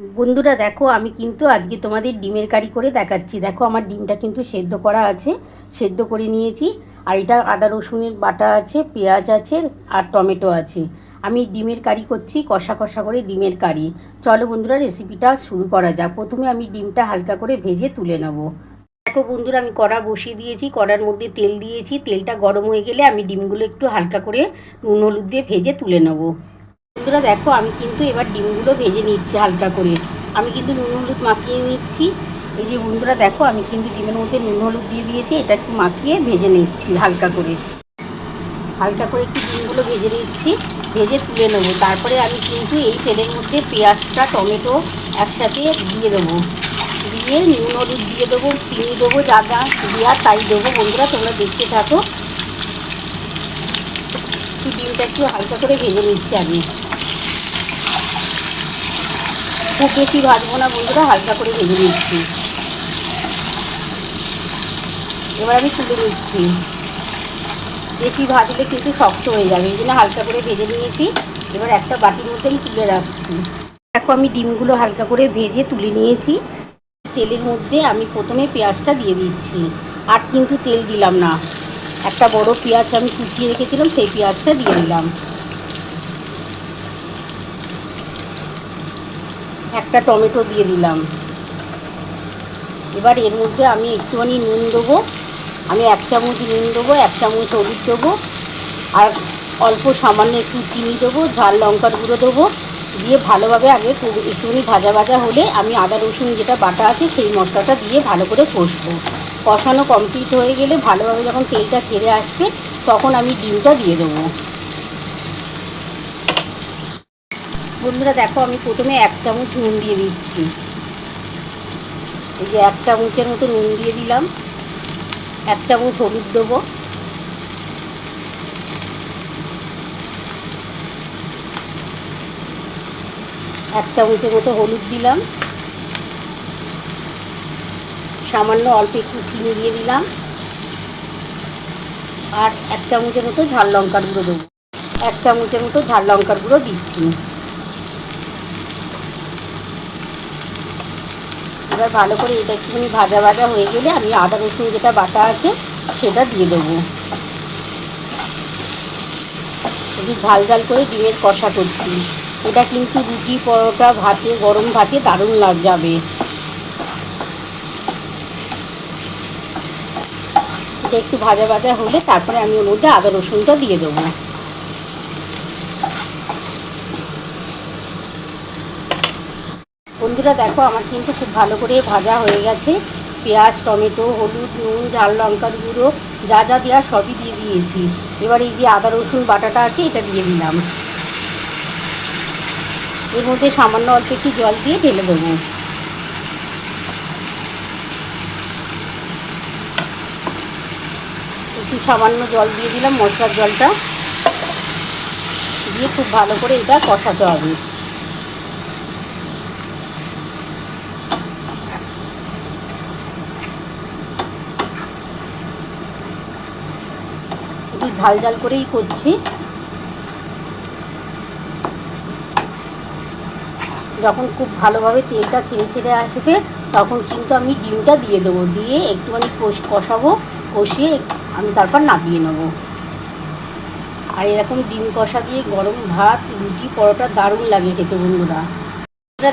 বন্ধুরা দেখো, আমি কিন্তু আজকে তোমাদের ডিমের কারি করে দেখাচ্ছি। দেখো আমার ডিমটা কিন্তু সেদ্ধ করা আছে, সেদ্ধ করে নিয়েছি। আর এটা আদা রসুনের বাটা আছে, পেঁয়াজ আছে আর টমেটো আছে। আমি ডিমের কারি করছি, কষা কষা করে ডিমের কারি। চলো বন্ধুরা, রেসিপিটা শুরু করা যাক। প্রথমে আমি ডিমটা হালকা করে ভেজে তুলে নেব। দেখো বন্ধুরা, আমি কড়া বসিয়ে দিয়েছি, কড়ার মধ্যে তেল দিয়েছি। তেলটা গরম হয়ে গেলে আমি ডিমগুলো একটু হালকা করে নুন হলুদ দিয়ে ভেজে তুলে নেব। বন্ধুরা দেখো, আমি কিন্তু এবার ডিমগুলো ভেজে নিচ্ছি হালকা করে। আমি কিন্তু নুন হলুদ মাখিয়ে নিচ্ছি। এই যে বন্ধুরা দেখো, আমি কিন্তু ডিমের মধ্যে নুন হলুদ দিয়ে দিয়েছি। এটা একটু মাখিয়ে ভেজে নিচ্ছি হালকা করে। হালকা করে একটু ডিমগুলো ভেজে নিচ্ছি, ভেজে তুলে নেবো। তারপরে আমি কিন্তু এই তেলের মধ্যে পেঁয়াজটা টমেটো একসাথে দিয়ে দেবো। দিয়ে নুন হলুদ দিয়ে দেবো, চিনি দেবো, যা যা দেওয়ার তাই দেবো। বন্ধুরা তোমরা দেখতে থাকো। একটু ডিমটা একটু হালকা করে ভেজে নিচ্ছি আমি। খুব বেশি ভাজবো না বন্ধুরা, হালকা করে ভেজে নিচ্ছি। এবার আমি তুলে নিচ্ছি। বেশি ভাজলে কিন্তু শক্ত হয়ে যাবে, এই জন্য হালকা করে ভেজে নিয়েছি। এবার একটা বাটির মধ্যে আমি তুলে রাখছি। দেখো আমি ডিমগুলো হালকা করে ভেজে তুলে নিয়েছি। তেলের মধ্যে আমি প্রথমে পেঁয়াজটা দিয়ে দিচ্ছি, আর কিন্তু তেল দিলাম না। একটা বড় পেঁয়াজ আমি কুচিয়ে রেখেছিলাম, সেই পেঁয়াজটা দিয়ে দিলাম। একটা টমেটো দিয়ে দিলাম। এবার এর মধ্যে আমি একটুখানি নুন দেবো। আমি 1 চামচ নুন দেবো, 1 চামচ হলুদ দেবো, আর অল্প সামান্য একটু চিনি দেবো, ঝাল লঙ্কার গুঁড়ো দেবো। দিয়ে ভালোভাবে আগে একটুখানি ভাজা ভাজা হলে আমি আদা রসুন যেটা বাটা আছে সেই মশলাটা দিয়ে ভালো করে কষবো। কষানো কমপ্লিট হয়ে গেলে ভালোভাবে যখন তেলটা ছেড়ে আসবে, তখন আমি ডিমটা দিয়ে দেবো। বন্ধুরা দেখো, আমি প্রথমে 1 চামচ নুন দিয়ে দিচ্ছি। এই যে 1 চামচের মতো নুন দিয়ে দিলাম। 1 চামচ হলুদ দেবো। 1 চামচের মতো হলুদ দিলাম। সামান্য অল্প একটু চিনি দিয়ে দিলাম। আর 1 চামচের মতো ঝাল লঙ্কার গুঁড়ো দেবো। 1 চামচের মতো ঝাল লঙ্কার গুঁড়ো দিচ্ছি। এবার ভালো করে এটা একটুখানি ভাজা ভাজা হয়ে গেলে আমি আদা রসুন যেটা বাটা আছে সেটা দিয়ে দেবো। একটু ঝাল ঝাল করে ডিমের কষা করছি। এটা কিন্তু রুটি, পরোটা, ভাতে, গরম ভাতে দারুণ যাবে। এটা একটু ভাজা ভাজা হলে তারপরে আমি ওর মধ্যে আদা রসুনটা দিয়ে দেবো। বন্ধুরা দেখো, আমার কিন্তু খুব ভালো করে ভাজা হয়ে গেছে। পেঁয়াজ, টমেটো, হলুদ, নুন, ঝাল লঙ্কার গুঁড়ো যা যা দেওয়া সবই দিয়ে দিয়েছি। এবার এই যে আদা রসুন বাটাটা আছে এটা দিয়ে দিলাম। এর মধ্যে সামান্য অল্প একটু জল দিয়ে ঢেলে দেবো। একটু সামান্য জল দিয়ে দিলাম, মশলার জলটা দিয়ে খুব ভালো করে এটা কষাতে হবে। একটু ঝাল ঝাল করেই করছি। যখন খুব ভালোভাবে তেলটা ছেড়ে ছেড়ে আসবে, তখন কিন্তু আমি ডিমটা দিয়ে দেবো। দিয়ে একটুখানি কষাবো, কষিয়ে আমি তারপর নামিয়ে নেবো। আর এরকম ডিম কষা দিয়ে গরম ভাত, রুটি, পরোটা দারুণ লাগে খেতে বন্ধুরা।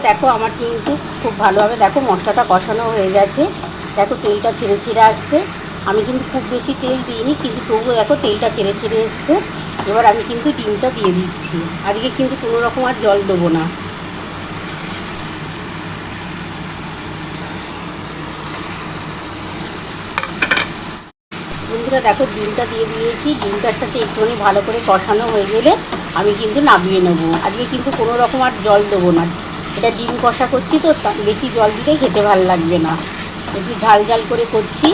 দেখো আমার কিন্তু খুব ভালোভাবে দেখো মশলাটা কষানো হয়ে গেছে। দেখো তেলটা ছেড়ে ছেড়ে আসছে। আমি কিন্তু খুব বেশি তেল দিইনি, কিন্তু তবুও দেখো তেলটা ছেড়ে ছেড়ে এসছে। এবার আমি কিন্তু ডিমটা দিয়ে দিচ্ছি। আজকে কিন্তু কোনো রকম আর জল দেবো না। বন্ধুরা দেখো ডিমটা দিয়ে দিয়েছি। ডিমটার সাথে একটুখানি ভালো করে কষানো হয়ে গেলে আমি কিন্তু নামিয়ে নেবো। আজকে কিন্তু কোনো রকম আর জল দেবো না। এটা ডিম কষা করছি তো, বেশি জল দিলে খেতে ভালো লাগবে না। একটু ঝাল ঝাল করে করছি।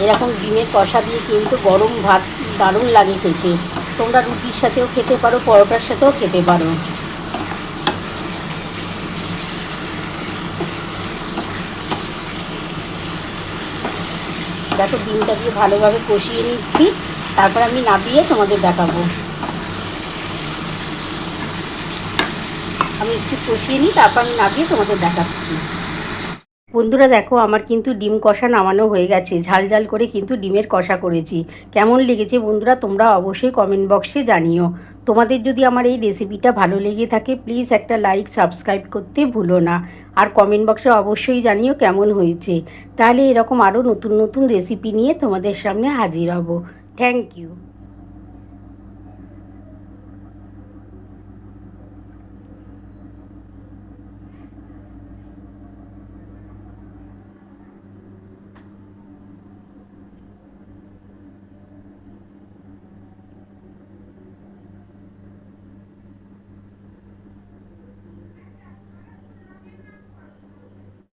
এরকম ডিমের কষা দিয়ে কিন্তু গরম ভাত দারুণ লাগে খেতে। তোমরা রুটির সাথেও খেতে পারো, পরোটার সাথেও খেতে পারো। দেখো ডিমটা দিয়ে ভালোভাবে কষিয়ে নিচ্ছি। তারপর আমি নামিয়ে তোমাদের দেখাবো। আমি একটু কষিয়ে নিই, তারপর আমি নামিয়ে তোমাদের দেখাচ্ছি। বন্ধুরা দেখো, আমার কিন্তু ডিম কষা নামানো হয়ে গেছে। ঝাল ঝাল করে কিন্তু ডিমের কষা করেছি। কেমন লেগেছে বন্ধুরা তোমরা অবশ্যই কমেন্ট বক্সে জানিও। তোমাদের যদি আমার এই রেসিপিটা ভালো লেগে থাকে প্লিজ একটা লাইক সাবস্ক্রাইব করতে ভুলো না। আর কমেন্ট বক্সে অবশ্যই জানিও কেমন হয়েছে। তাহলে এরকম আরও নতুন নতুন রেসিপি নিয়ে তোমাদের সামনে হাজির হব। Thank you.